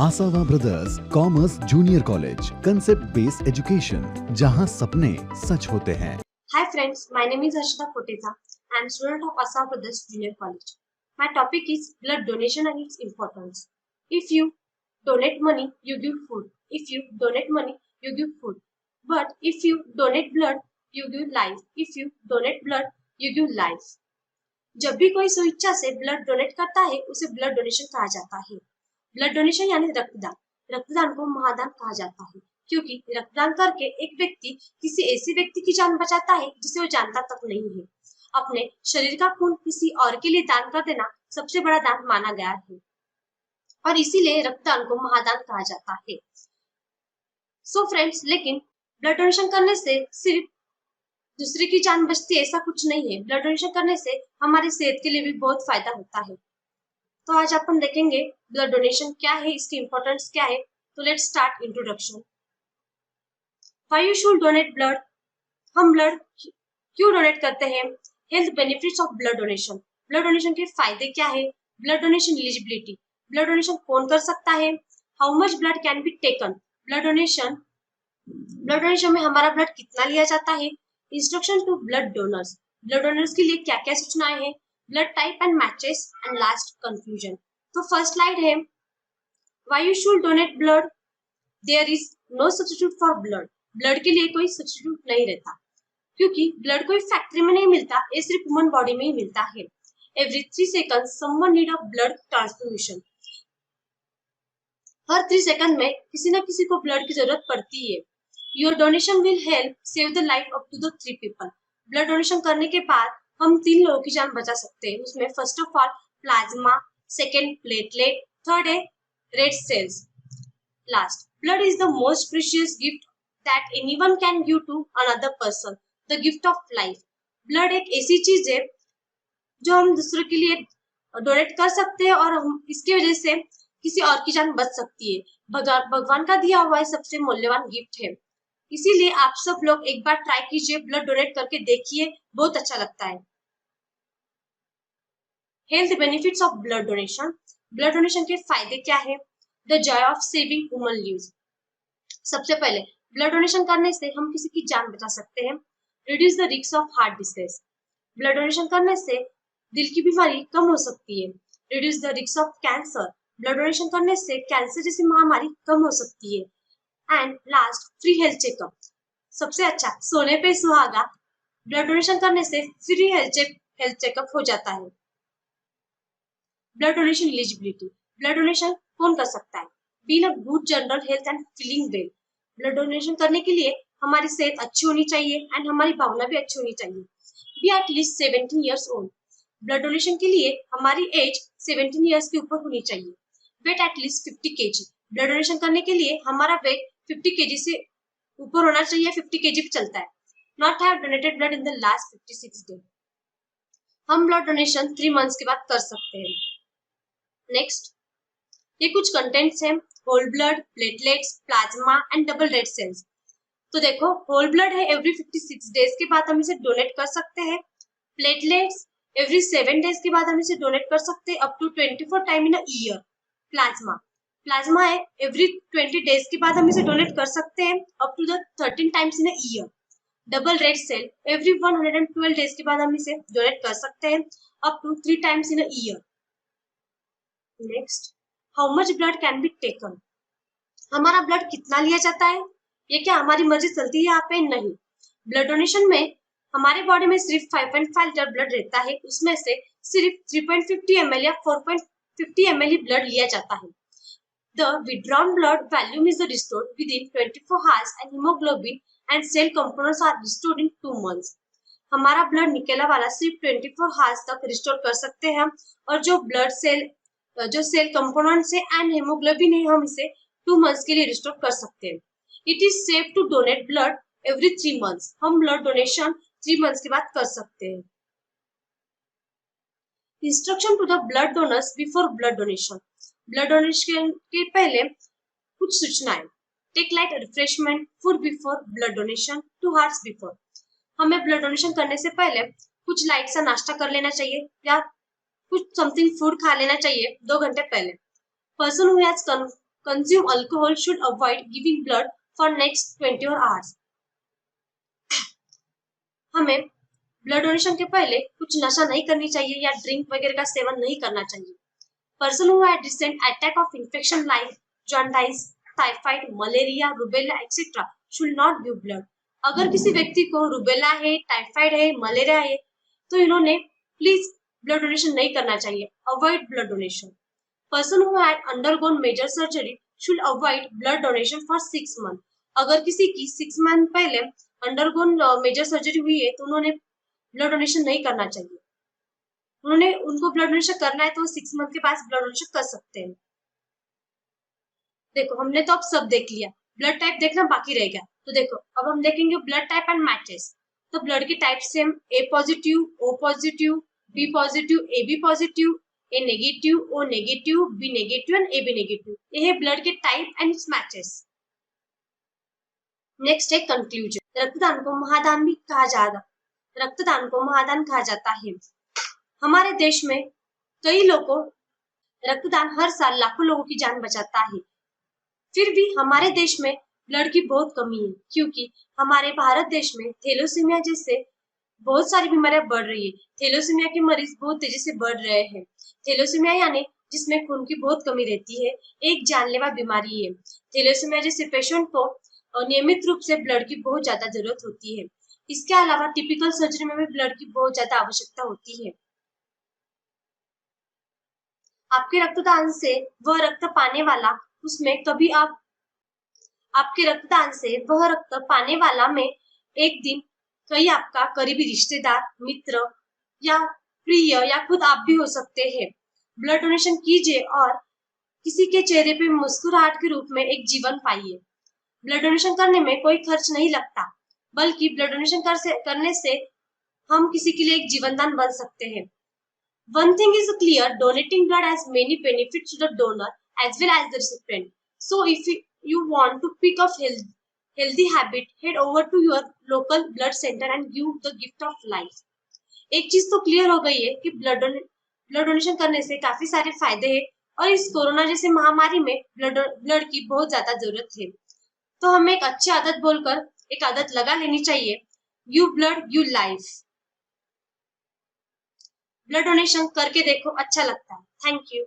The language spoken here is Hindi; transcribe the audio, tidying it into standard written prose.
आसावा brothers commerce junior college, concept based education, जहां सपने सच होते हैं। Hi friends, my name is Harshita Koteza. I am student of Asawa Brothers Junior College. My topic is blood donation and its importance. If you donate money, you give food. If you donate money, you give food. But if you donate blood, you give life. If you donate blood, you give life. जब भी कोई स्वेच्छा से ब्लड डोनेट करता है उसे ब्लड डोनेशन कहा जाता है। ब्लड डोनेशन यानी रक्तदान। रक्तदान को महादान कहा जाता है क्योंकि रक्तदान करके एक व्यक्ति किसी ऐसे व्यक्ति की जान बचाता है जिसे वो जानता तक नहीं है। अपने शरीर का खून किसी और के लिए दान कर देना सबसे बड़ा दान माना गया है और इसीलिए रक्तदान को महादान कहा जाता है। सो फ्रेंड्स, लेकिन ब्लड डोनेशन करने से सिर्फ दूसरे की जान बचती है ऐसा कुछ नहीं है। ब्लड डोनेशन करने से हमारी सेहत के लिए भी बहुत फायदा होता है। तो आज अपन देखेंगे ब्लड डोनेशन क्या है, इसकी इंपॉर्टेंस क्या है। तो let's start introduction. Why you should donate blood. हम ब्लड क्यों डोनेट करते हैं। Health benefits of blood donation. Blood donation के फायदे क्या है। Blood donation eligibility. Blood donation कौन कर सकता है। How much blood can be taken. Blood donation में हमारा ब्लड कितना लिया जाता है। Instruction to blood donors. Blood donors के लिए क्या क्या सूचनाएं हैं। Blood type and matches and last confusion. तो फर्स्ट स्लाइड है why you should donate blood. There is no substitute for blood. Blood के लिए कोई सब्स्टिट्यूट नहीं रहता क्योंकि ब्लड कोई फैक्ट्री में नहीं मिलता, ये सिर्फ ह्यूमन बॉडी में ही मिलता है। Every 3 seconds someone need a blood transfusion. Her 3 second में किसी न किसी को ब्लड की जरूरत पड़ती है। Your donation will help save the life up to the 3 people। Blood donation करने के बाद हम 3 लोगों की जान बचा सकते हैं। उसमें first of all plasma, second platelet, third है red cells. Last, blood is the most precious gift that anyone can give to another person, the gift of life. Blood एक ऐसी चीज है जो हम दूसरों के लिए डोनेट कर सकते हैं और हम इसकी वजह से किसी और की जान बच सकती है। भगवान का दिया हुआ सबसे मूल्यवान गिफ्ट है। इसीलिए आप सब लोग एक बार ट्राई कीजिए, ब्लड डोनेट करके देखिए, बहुत अच्छा लगता है। Health benefits of blood donation. Blood donation के फायदे क्या है। The joy of saving human lives. सबसे पहले ब्लड डोनेशन करने से हम किसी की जान बचा सकते हैं। Reduce the risk of heart disease. Blood donation करने से दिल की बीमारी कम हो सकती है। Reduce the risk of cancer. Blood donation करने से कैंसर जैसी महामारी कम हो सकती है। And last, free health checkup. सबसे अच्छा, सोने पे सुहागा। ब्लड डोनेशन करने से फ्री हेल्थ चेकअप हो जाता है। Blood donation eligibility. Blood donation कौन कर सकता है। Being a good general health and feeling well. Blood donation करने के लिए हमारी सेहत अच्छी होनी चाहिए एंड हमारी भावना भी अच्छी होनी चाहिए। Be at least 17 years old। Blood donation के लिए हमारी एज 17 years के ऊपर होनी चाहिए। Weight at least 50 kg। Blood donation करने के लिए हमारा वेट 50 kg से ऊपर होना चाहिए। 50 kg पे चलता है। Not have donated blood in the last 56 days। हम ब्लड डोनेशन 3 months के बाद कर सकते हैं। नेक्स्ट, ये कुछ कंटेंट्स हैं। Whole blood, platelets, plasma and double red cells. तो देखो, होल ब्लड है एवरी 56 days के बाद हम इसे डोनेट कर सकते हैं। प्लेटलेट्स एवरी 7 days के बाद हम इसे डोनेट कर सकते हैं up to 24 time in a year. Plasma है एवरी 20 days के बाद हम इसे डोनेट कर सकते हैं up to the 13 times in a year. Double red cell every 112 days के बाद हम इसे डोनेट कर सकते हैं up to 3 times in a year. Next, how much blood can be taken. हमारा ब्लड कितना लिया जाता है। ये क्या हमारी मर्जी चलती है यहाँ पे। नहीं, ब्लड डोनेशन में हमारे बॉडी में सिर्फ 5.5 लीटर ब्लड रहता है। उसमें से सिर्फ 3.50 ml या 4.50 ml ब्लड लिया जाता है। The withdrawn blood volume is restored within 24 hours and haemoglobin and cell components are restored in 2 months। हमारा ब्लड निकला वाला सिर्फ 24 hours तक रिस्टोर कर सकते हैं और जो सेल कंपोनेंट्स है एंड हेमोग्लोबिन है हम इसे 2 months के लिए रिस्टोर कर सकते हैं। It is safe to donate blood every 3 months। हम ब्लड डोनेशन 3 months के बाद कर सकते हैं। Instruction to the blood donors before blood donation. Blood donation के पहले कुछ सूचनाएं। Take light refreshment food before blood donation 2 hours before. हमें ब्लड डोनेशन करने से पहले कुछ लाइट सा नाश्ता कर लेना चाहिए या कुछ समथिंग फूड खा लेना चाहिए 2 घंटे पहले। Person who has consume alcohol should avoid giving blood for next 24 hours. हमें ब्लड डोनेशन के पहले कुछ नशा नहीं करनी चाहिए या ड्रिंक वगैरह का सेवन नहीं करना चाहिए. Person who had recent attack of infection like jaundice, typhoid, malaria, rubella etcetera should not give blood. अगर किसी व्यक्ति को रूबेला है, टाइफाइड है, मलेरिया है, तो इन्होंने प्लीज ब्लड डोनेशन नहीं करना चाहिए. Avoid blood donation. Person who had undergone major surgery should avoid blood donation for 6 month. अगर किसी की 6 मंथ पहले अंडरगोन मेजर सर्जरी हुई है तो उन्होंने ब्लड डोनेशन नहीं करना चाहिए. उनको ब्लड डोनेशन करना है तो 6 मंथ के पास ब्लड डोनेशन कर सकते हैं. देखो हमने तो अब सब देख लिया, ब्लड टाइप देखना बाकी रह गया. तो देखो अब हम देखेंगे ब्लड टाइप एंड मैचेस. तो ब्लड की टाइप से हम A positive, O positive, B positive, A B positive, A negative, O negative, B negative and A B negative. ये है ब्लड के type and its matches. Next है कंक्लूजन. रक्तदान को महादान भी कहा जाता है. हमारे देश में कई लोगों रक्तदान हर साल लाखों लोगों की जान बचाता है. फिर भी हमारे देश में ब्लड की बहुत कमी है क्योंकि हमारे भारत देश में थैलेसीमिया जैसे बहुत सारी बीमारियां बढ़ रही है. थैलेसीमिया के मरीज बहुत तेजी से बढ़ रहे हैं. थैलेसीमिया यानी जिसमें खून की बहुत कमी रहती है, एक जानलेवा बीमारी है. थैलेसीमिया जैसे पेशेंट को नियमित रूप से ब्लड की बहुत ज्यादा जरूरत होती है. इसके अलावा टिपिकल सर्जरी में भी ब्लड की बहुत ज्यादा आवश्यकता होती है. आपके रक्तदान से वह रक्त पाने वाला उसमें कभी आपके रक्तदान से वह रक्त पाने वाला में एक दिन कहीं आपका करीबी रिश्तेदार, मित्र या प्रिय या खुद आप भी हो सकते हैं. ब्लड डोनेशन कीजिए और किसी के चेहरे पे मुस्कुराहट के रूप में एक जीवन पाइए. ब्लड डोनेशन करने में कोई खर्च नहीं लगता, बल्कि ब्लड डोनेशन करने से हम किसी के लिए एक जीवन दान बन सकते हैं. One thing is clear, donating blood has many benefits to the donor as well as the recipient. So if you want to pick up healthy habit, head over to your local blood center and give the gift of life. एक चीज तो क्लियर हो गई है कि ब्लड डोनेशन करने से काफी सारे फायदे हैं और इस कोरोना जैसे महामारी में ब्लड की बहुत ज्यादा जरूरत है. तो हमें एक अच्छी आदत बोलकर एक आदत लगा लेनी चाहिए. Give blood, give life. Blood donation करके देखो, अच्छा लगता है. Thank you.